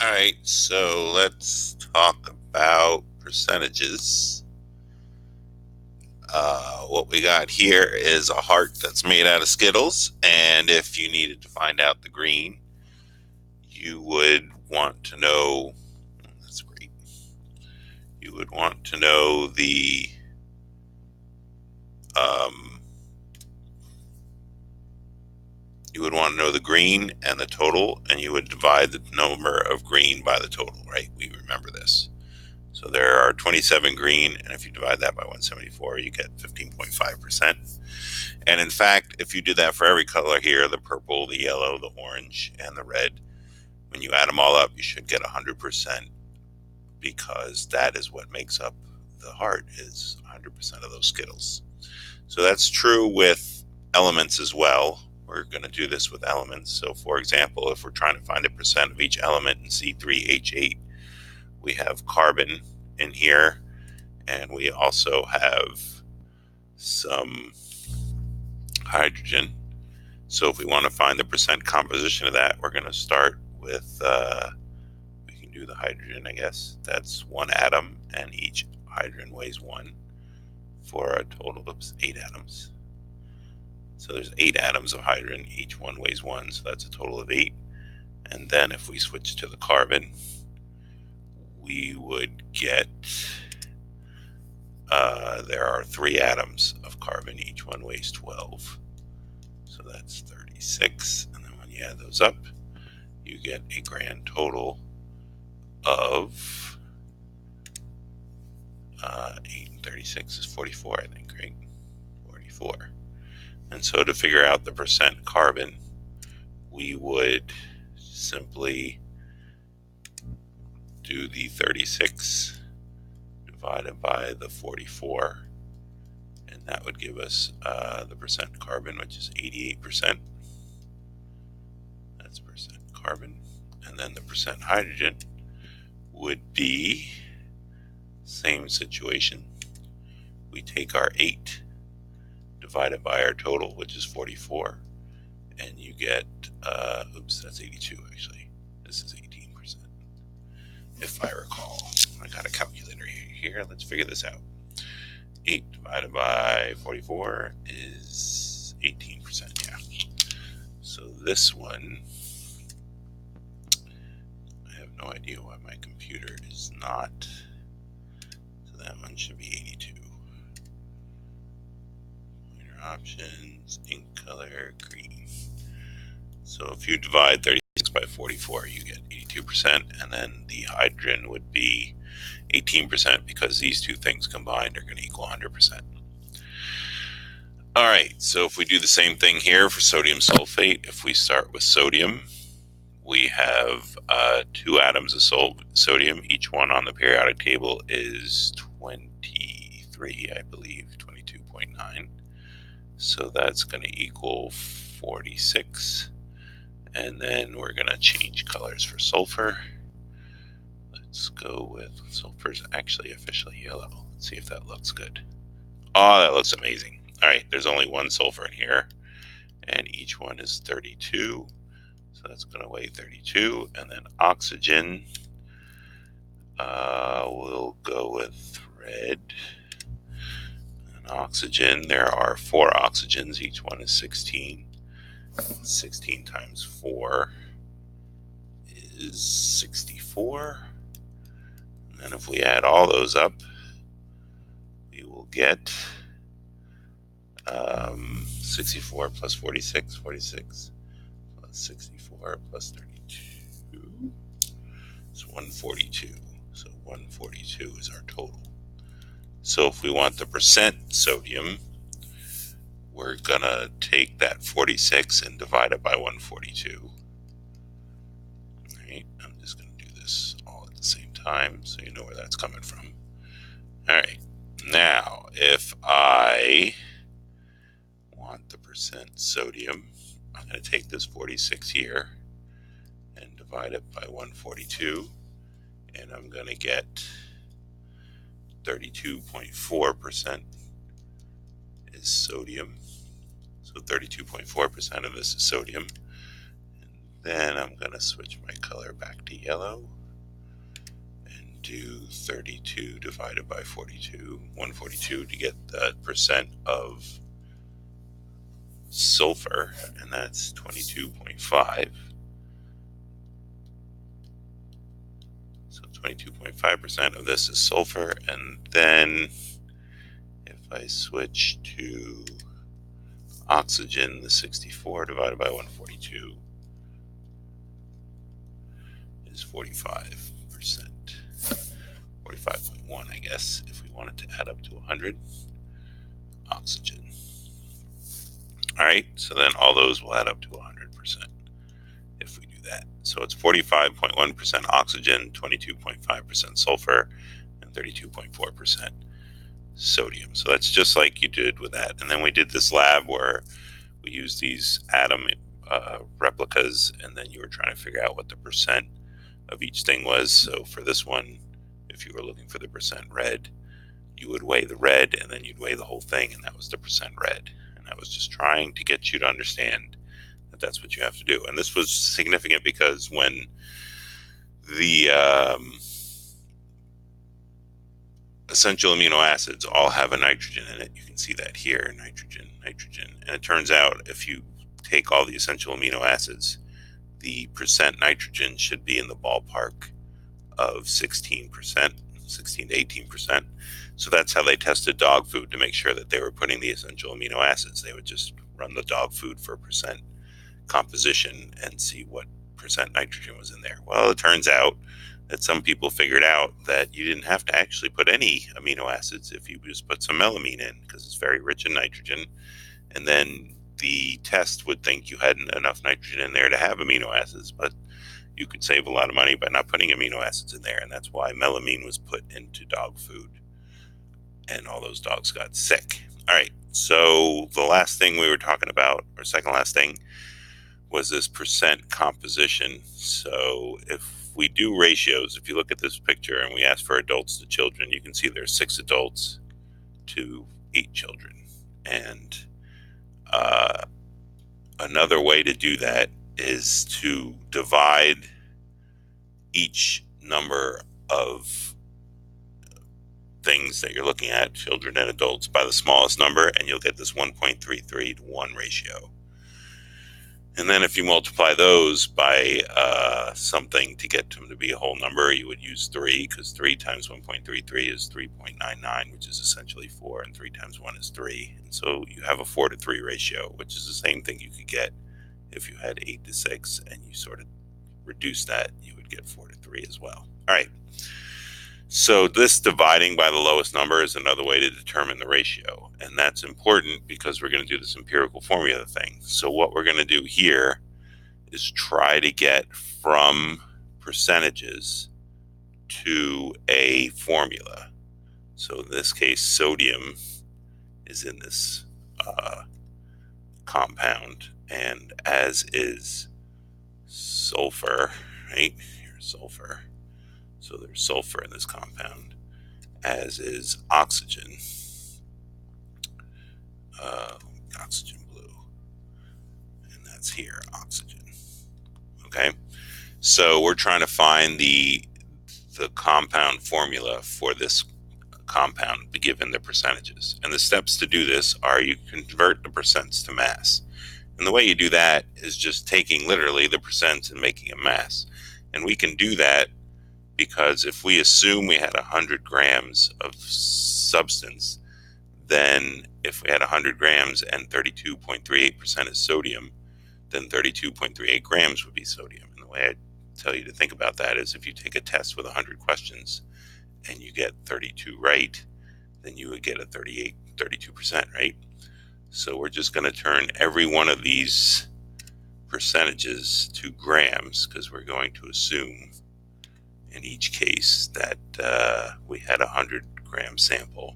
All right, so let's talk about percentages. What we got here is a heart that's made out of Skittles, and if you needed to find out the green, you would want to know. That's great. You would want to know the green and the total, and you would divide the number of green by the total, right? We remember this. So there are 27 green, and if you divide that by 174, you get 15.5%. And in fact, if you did that for every color here, the purple, the yellow, the orange, and the red, when you add them all up, you should get 100%, because that is what makes up the heart, is 100% of those Skittles. So that's true with elements as well. We're going to do this with elements. So for example, if we're trying to find a percent of each element in C3H8, we have carbon in here, and we also have some hydrogen. So if we want to find the percent composition of that, we're going to start with, we can do the hydrogen, I guess. That's one atom, and each hydrogen weighs 1 for a total of 8 atoms. So there's 8 atoms of hydrogen, each one weighs 1, so that's a total of 8. And then if we switch to the carbon, we would get, there are 3 atoms of carbon, each one weighs 12. So that's 36, and then when you add those up, you get a grand total of 8 and 36 is 44, I think, right? 44. And so to figure out the percent carbon, we would simply do the 36 divided by the 44, and that would give us the percent carbon, which is 88%. That's percent carbon. And then the percent hydrogen would be same situation. We take our 8 divided by our total, which is 44, and you get, that's 82 actually. This is 18%, if I recall. I got a calculator here. Let's figure this out. 8 divided by 44 is 18%, yeah. So this one, I have no idea why my computer is not, so that one should be 82. Pointer options, ink color, green. So if you divide 36 by 44, you get 82%, and then the hydrogen would be 18%, because these two things combined are going to equal 100%. All right, so if we do the same thing here for sodium sulfate, if we start with sodium, we have 2 atoms of sodium. Each one on the periodic table is 23, I believe, 22.9. So that's going to equal 46. And then we're going to change colors for sulfur. Let's go with sulfur's actually officially yellow. Let's see if that looks good. Oh, that looks amazing. All right, there's only 1 sulfur in here, and each one is 32. So that's going to weigh 32. And then oxygen, we'll go with red. And oxygen, there are 4 oxygens. Each one is 16. 16 times 4 is 64. And then if we add all those up, we will get 64 plus 46, 46 plus 64 plus 32 is 142. So 142 is our total. So if we want the percent sodium, we're going to take that 46 and divide it by 142. All right, I'm just going to do this all at the same time so you know where that's coming from. All right, now if I want the percent sodium, I'm going to take this 46 here and divide it by 142, and I'm going to get 32.4% is sodium. So 32.4% of this is sodium. And Then I'm going to switch my color back to yellow and do 32 divided by 42, 142 to get the percent of sulfur, and that's 22.5. So 22.5% of this is sulfur. And then if I switch to oxygen, the 64 divided by 142 is 45%. 45.1, I guess, if we wanted to add up to 100. Oxygen. All right, so then all those will add up to 100% if we do that. So it's 45.1% oxygen, 22.5% sulfur, and 32.4% sodium. So that's just like you did with that. And then we did this lab where we used these atom replicas, and then you were trying to figure out what the percent of each thing was. So for this one, if you were looking for the percent red, you would weigh the red, and then you'd weigh the whole thing, and that was the percent red. And I was just trying to get you to understand that that's what you have to do. And this was significant because when the essential amino acids all have a nitrogen in it, you can see that here, nitrogen, nitrogen. And it turns out if you take all the essential amino acids, the percent nitrogen should be in the ballpark of 16%, 16 to 18%. So that's how they tested dog food to make sure that they were putting the essential amino acids. They would just run the dog food for percent composition and see what percent nitrogen was in there. Well, it turns out that some people figured out that you didn't have to actually put any amino acids if you just put some melamine in, because it's very rich in nitrogen. And then the test would think you had enough nitrogen in there to have amino acids, but you could save a lot of money by not putting amino acids in there. And that's why melamine was put into dog food. And all those dogs got sick. All right, so the last thing we were talking about, or second last thing, was this percent composition. So if we do ratios, if you look at this picture and we ask for adults to children, you can see there's 6 adults to 8 children. And another way to do that is to divide each number of things that you're looking at, children and adults, by the smallest number, and you'll get this 1.33 to 1 ratio. And then if you multiply those by something to get them to be a whole number, you would use 3, because 3 times 1.33 is 3.99, which is essentially 4, and 3 times 1 is 3. And so you have a 4 to 3 ratio, which is the same thing you could get if you had 8 to 6, and you sort of reduce that, you would get 4 to 3 as well. All right. So this dividing by the lowest number is another way to determine the ratio. And that's important because we're going to do this empirical formula thing. So what we're going to do here is try to get from percentages to a formula. So in this case, sodium is in this compound, and as is sulfur, right? Here's sulfur. So there's sulfur in this compound, as is oxygen. Oxygen blue. And that's here, oxygen. Okay? So we're trying to find the compound formula for this compound given the percentages. And the steps to do this are you convert the percents to mass. And the way you do that is just taking literally the percents and making a mass. And we can do that because if we assume we had 100 grams of substance, then if we had 100 grams and 32.38% is sodium, then 32.38 grams would be sodium. And the way I tell you to think about that is if you take a test with 100 questions and you get 32 right, then you would get a 32%, right? So we're just going to turn every one of these percentages to grams, because we're going to assume in each case that we had a 100-gram sample.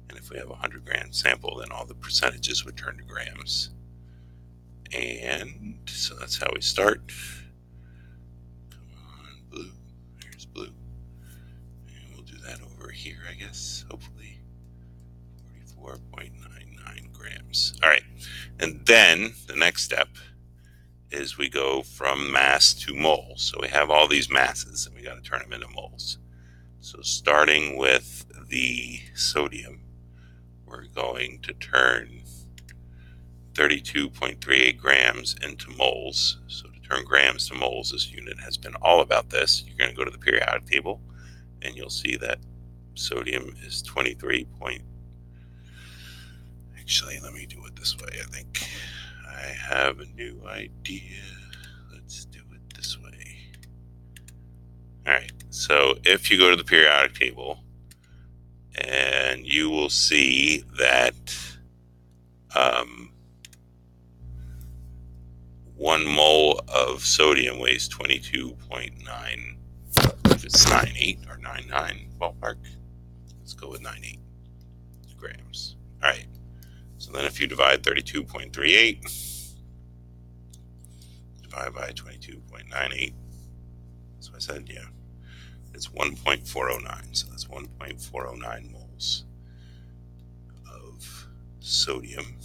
And if we have a 100-gram sample, then all the percentages would turn to grams. And so that's how we start. Come on, blue. Here's blue. And we'll do that over here, I guess, hopefully. 44.99 grams. All right. And then the next step is we go from mass to moles. So we have all these masses and we got to turn them into moles. So starting with the sodium, we're going to turn 32.38 grams into moles. So to turn grams to moles, this unit has been all about this. You're going to go to the periodic table and you'll see that sodium is 23. Actually, let me do it this way. I think I have a new idea. Let's do it this way. All right. So if you go to the periodic table, and you will see that 1 mole of sodium weighs 22.9, if it's 98 or 99 ballpark. Let's go with 98 grams. All right. So then if you divide 32.38, divide by 22.98, so I said, yeah, it's 1.409. So that's 1.409 moles of sodium.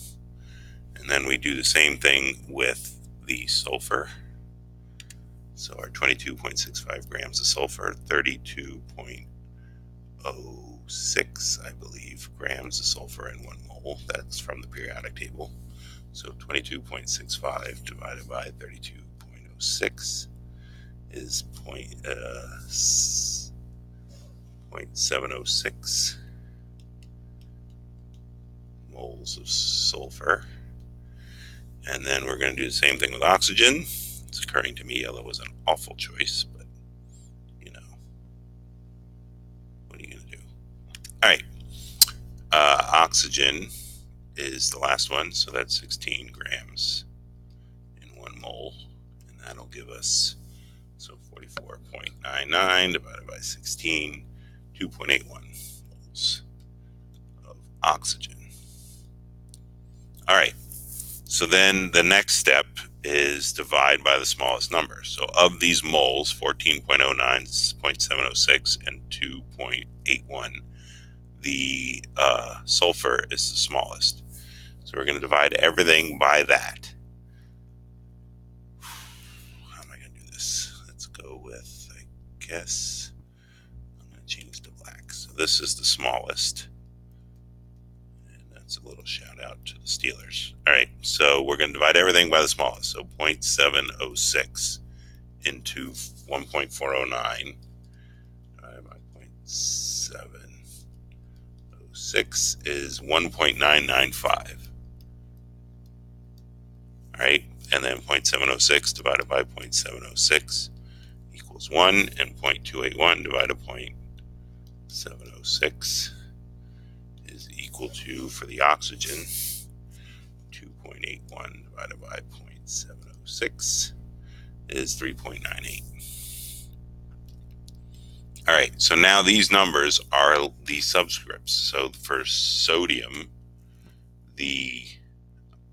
And then we do the same thing with the sulfur. So our 22.65 grams of sulfur, 32.06, I believe, grams of sulfur in 1 mole. That's from the periodic table. So 22.65 divided by 32.06 is 0.706 moles of sulfur. And then we're going to do the same thing with oxygen. It's occurring to me yellow was an awful choice, but you know, what are you going to do? All right. Oxygen is the last one, so that's 16 grams in 1 mole, and that'll give us, so 44.99 divided by 16, 2.81 moles of oxygen. All right. So then the next step is divide by the smallest number. So of these moles, 14.09, 0.706, and 2.81, the sulfur is the smallest. So we're going to divide everything by that. How am I going to do this? Let's go with, I guess, I'm going to change to black. So this is the smallest. A little shout out to the Steelers. All right, so we're going to divide everything by the smallest. So 0.706 into 1.409 divided by 0.706 is 1.995. All right, and then 0.706 divided by 0.706 equals 1, and 0.281 divided by 0.706 equal to, for the oxygen, 2.81 divided by 0.706 is 3.98. All right, so now these numbers are the subscripts. So for sodium, the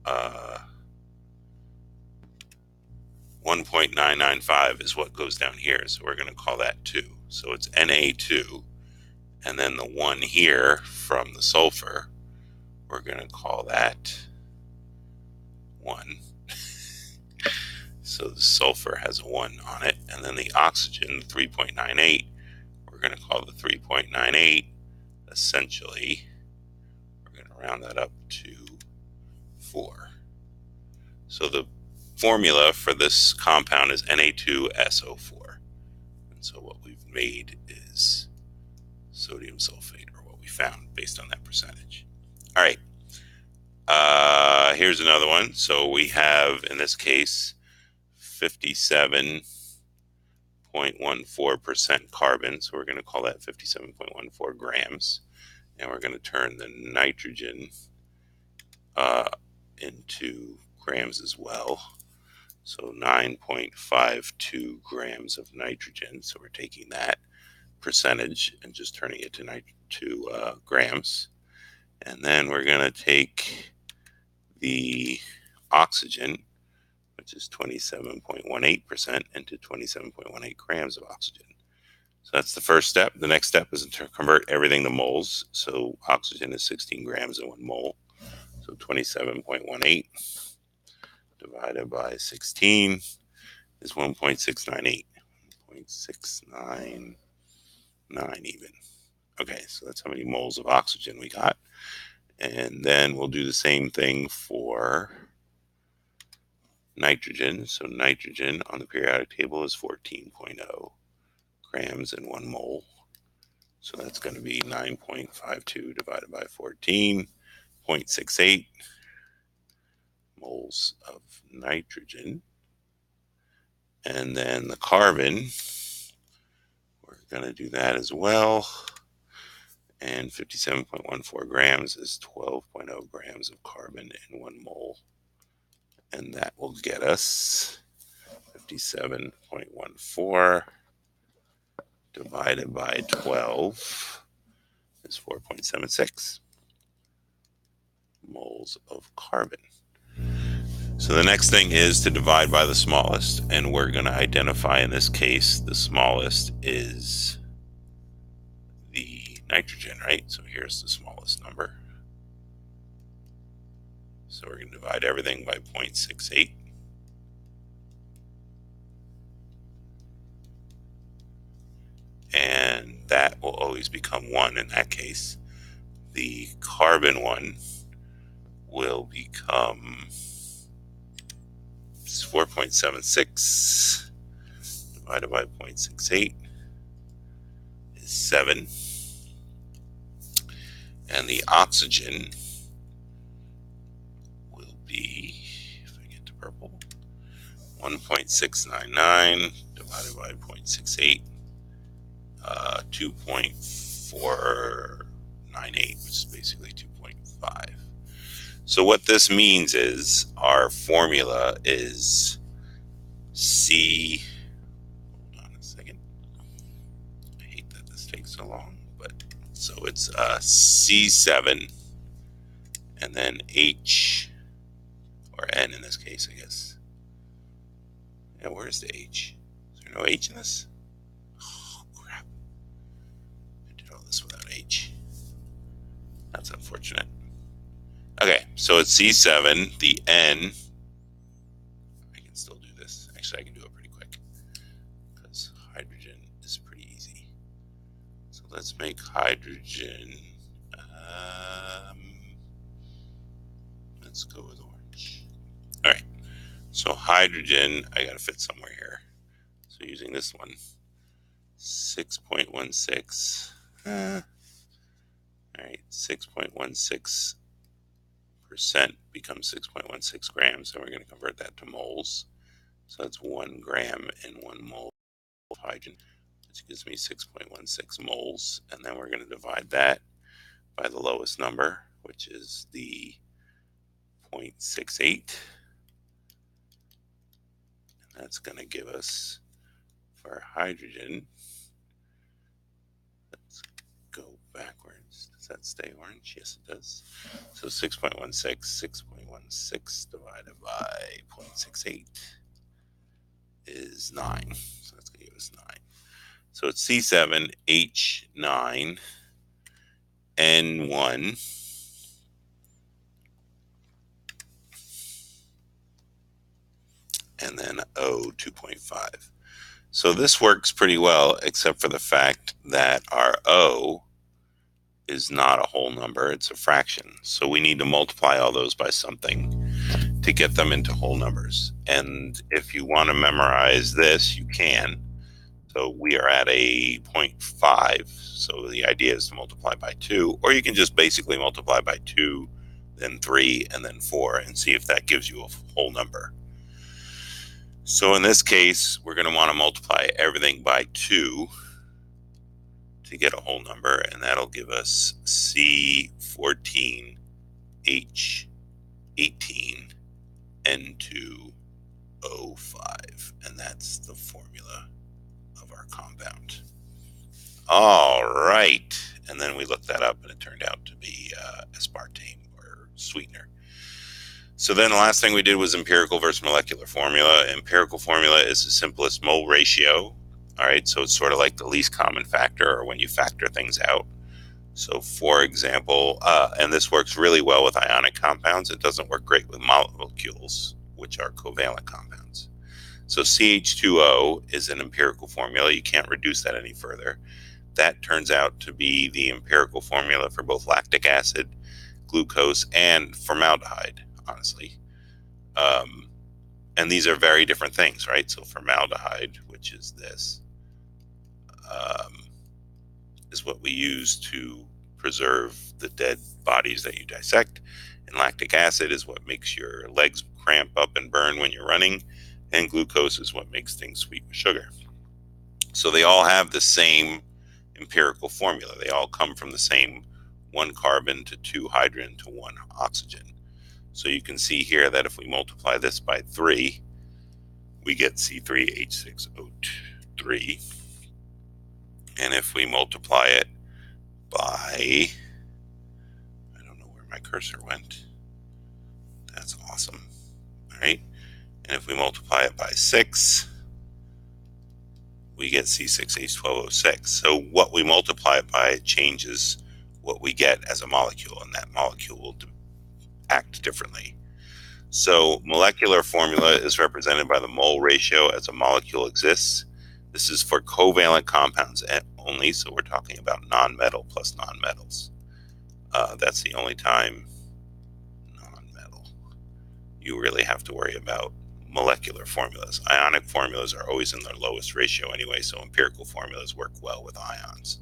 1.995 is what goes down here. So we're going to call that 2. So it's Na2. And then the 1 here from the sulfur, we're going to call that 1. So the sulfur has a 1 on it. And then the oxygen, 3.98, we're going to call the 3.98. Essentially, we're going to round that up to 4. So the formula for this compound is Na2SO4. And so what we've made is sodium sulfate, or what we found based on that percentage. All right. Here's another one. So we have, in this case, 57.14% carbon. So we're going to call that 57.14 grams. And we're going to turn the nitrogen into grams as well. So 9.52 grams of nitrogen. So we're taking that percentage and just turning it to grams. And then we're going to take the oxygen, which is 27.18%, into 27.18 grams of oxygen. So that's the first step. The next step is to convert everything to moles. So oxygen is 16 grams in 1 mole. So 27.18 divided by 16 is 1.698. 0.699 even. Okay, so that's how many moles of oxygen we got. And then we'll do the same thing for nitrogen. So nitrogen on the periodic table is 14.0 grams in 1 mole. So that's going to be 9.52 divided by 14, 0.68 moles of nitrogen. And then the carbon, we're going to do that as well. And 57.14 grams is 12.0 grams of carbon in 1 mole. And that will get us 57.14 divided by 12 is 4.76 moles of carbon. So the next thing is to divide by the smallest, and we're going to identify in this case the smallest is the nitrogen, right? So here's the smallest number. So we're going to divide everything by 0.68. And that will always become 1 in that case. The carbon one will become 4.76 divided by 0.68 is 7. And the oxygen will be, if I get to purple, 1.699 divided by 0.68, 2.498, which is basically 2.5. So what this means is our formula is C. Hold on a second. I hate that this takes so long, but so it's C7 and then H, or N in this case, I guess. Yeah, where's the H? Is there no H in this? Oh, crap. I did all this without H. That's unfortunate. Okay, so it's C7, the N. I can still do this. Actually, I can do it pretty quick because hydrogen is pretty easy. So let's make hydrogen. Let's go with orange. All right, so hydrogen, I got to fit somewhere here. So using this one, 6.16. All right, 6.16% becomes 6.16 grams, and we're going to convert that to moles. So that's 1 gram in 1 mole of hydrogen, which gives me 6.16 moles. And then we're going to divide that by the lowest number, which is the 0.68. And that's going to give us, for hydrogen, let's go backwards. Does that stay orange? Yes, it does. So 6.16 divided by 0.68 is 9. So that's going to give us 9. So it's C7H9N1 and then O 2.5. So this works pretty well, except for the fact that our O is not a whole number, it's a fraction. So we need to multiply all those by something to get them into whole numbers. And if you want to memorize this, you can. So we are at a 0.5. So the idea is to multiply by 2, or you can just basically multiply by 2, then 3, and then 4, and see if that gives you a whole number. So in this case, we're going to want to multiply everything by 2 to get a whole number, and that'll give us C14H18N2O5, and that's the formula of our compound. All right, and then we looked that up, and it turned out to be aspartame, or sweetener. So then the last thing we did was empirical versus molecular formula. Empirical formula is the simplest mole ratio. All right, so it's sort of like the least common factor, or when you factor things out. So for example, and this works really well with ionic compounds. It doesn't work great with molecules. which are covalent compounds. So CH2O is an empirical formula. You can't reduce that any further. That turns out to be the empirical formula for both lactic acid, glucose, and formaldehyde, honestly. And these are very different things, right? So formaldehyde, which is this, is what we use to preserve the dead bodies that you dissect. And lactic acid is what makes your legs cramp up and burn when you're running. And glucose is what makes things sweet with sugar. So they all have the same empirical formula. They all come from the same 1 carbon to 2 hydrogen to 1 oxygen. So you can see here that if we multiply this by 3, we get C3H6O3. And if we multiply it by, I don't know where my cursor went. That's awesome. All right. And if we multiply it by 6, we get C6H12O6. So what we multiply it by changes what we get as a molecule, and that molecule will act differently. So molecular formula is represented by the mole ratio as a molecule exists. This is for covalent compounds only, so we're talking about nonmetal plus nonmetals. That's the only time nonmetal you really have to worry about molecular formulas. Ionic formulas are always in their lowest ratio anyway, so empirical formulas work well with ions.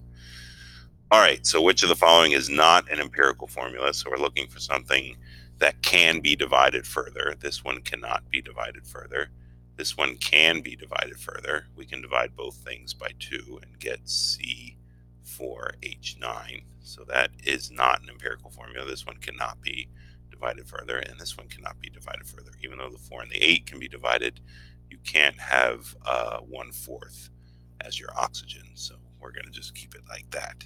All right, so which of the following is not an empirical formula? So we're looking for something that can be divided further. This one cannot be divided further. This one can be divided further. We can divide both things by 2 and get C4H9. So that is not an empirical formula. This one cannot be divided further, and this one cannot be divided further. Even though the 4 and the 8 can be divided, you can't have 1/4 as your oxygen. So we're going to just keep it like that.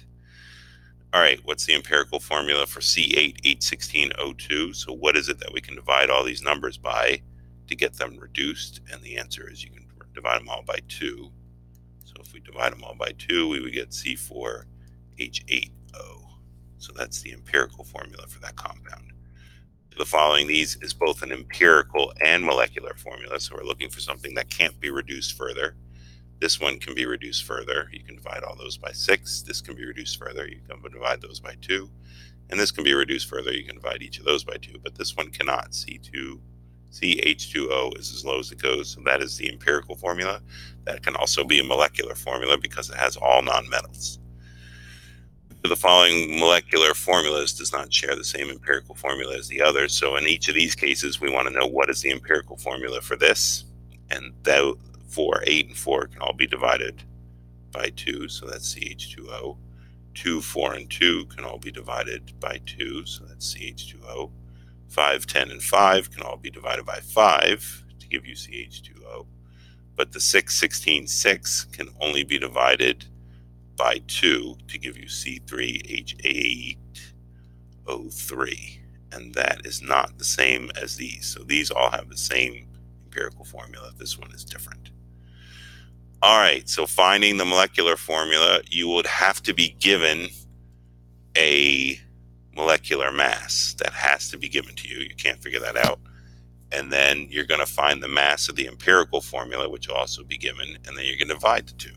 All right, what's the empirical formula for C8H16O2? So what is it that we can divide all these numbers by to get them reduced? And the answer is you can divide them all by 2. So if we divide them all by 2, we would get C4H8O. So that's the empirical formula for that compound. The following these is both an empirical and molecular formula. So we're looking for something that can't be reduced further. This one can be reduced further. You can divide all those by 6. This can be reduced further. You can divide those by 2. And this can be reduced further. You can divide each of those by 2. But this one cannot. CH2O is as low as it goes. So that is the empirical formula. That can also be a molecular formula because it has all nonmetals. The following molecular formulas does not share the same empirical formula as the others. So in each of these cases, we want to know what is the empirical formula for this. And that 4, 8, and 4 can all be divided by 2, so that's CH2O. 2, 4, and 2 can all be divided by 2, so that's CH2O. 5, 10, and 5 can all be divided by 5 to give you CH2O. But the 6, 16, 6 can only be divided by 2 to give you C3H8O3. And that is not the same as these. So these all have the same empirical formula. This one is different. All right, so finding the molecular formula, you would have to be given a molecular mass. That has to be given to you. You can't figure that out. And then you're going to find the mass of the empirical formula, which will also be given, and then you're going to divide the 2.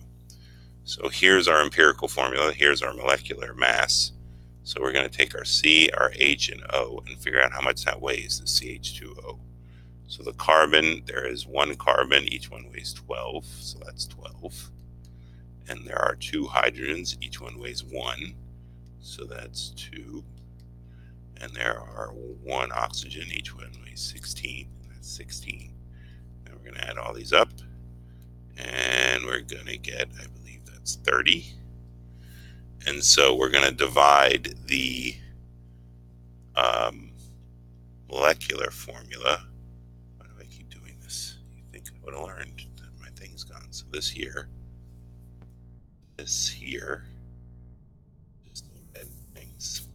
So here's our empirical formula. Here's our molecular mass. So we're going to take our C, our H, and O and figure out how much that weighs, the CH2O. So the carbon, there is 1 carbon, each one weighs 12, so that's 12. And there are 2 hydrogens, each one weighs 1, so that's 2. And there are 1 oxygen, each one weighs 16, that's 16. And we're going to add all these up, and we're going to get, I believe that's 30. And so we're going to divide the molecular formula. I would have learned that my thing's gone. So this here, just red things.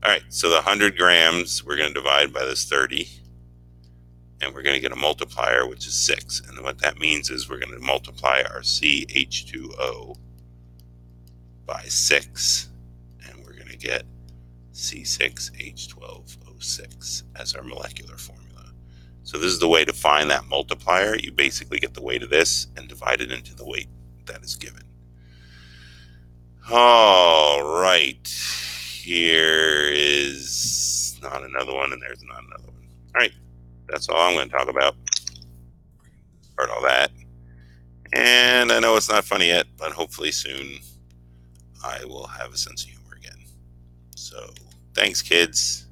All right, so the 100 grams, we're going to divide by this 30, and we're going to get a multiplier, which is 6. And what that means is we're going to multiply our CH2O by 6, and we're going to get C6H12O6 as our molecular formula. So this is the way to find that multiplier. You basically get the weight of this and divide it into the weight that is given. All right. Here is not another one, and there's not another one. All right. That's all I'm going to talk about. Heard all that. And I know it's not funny yet, but hopefully soon I will have a sense of humor again. So thanks, kids.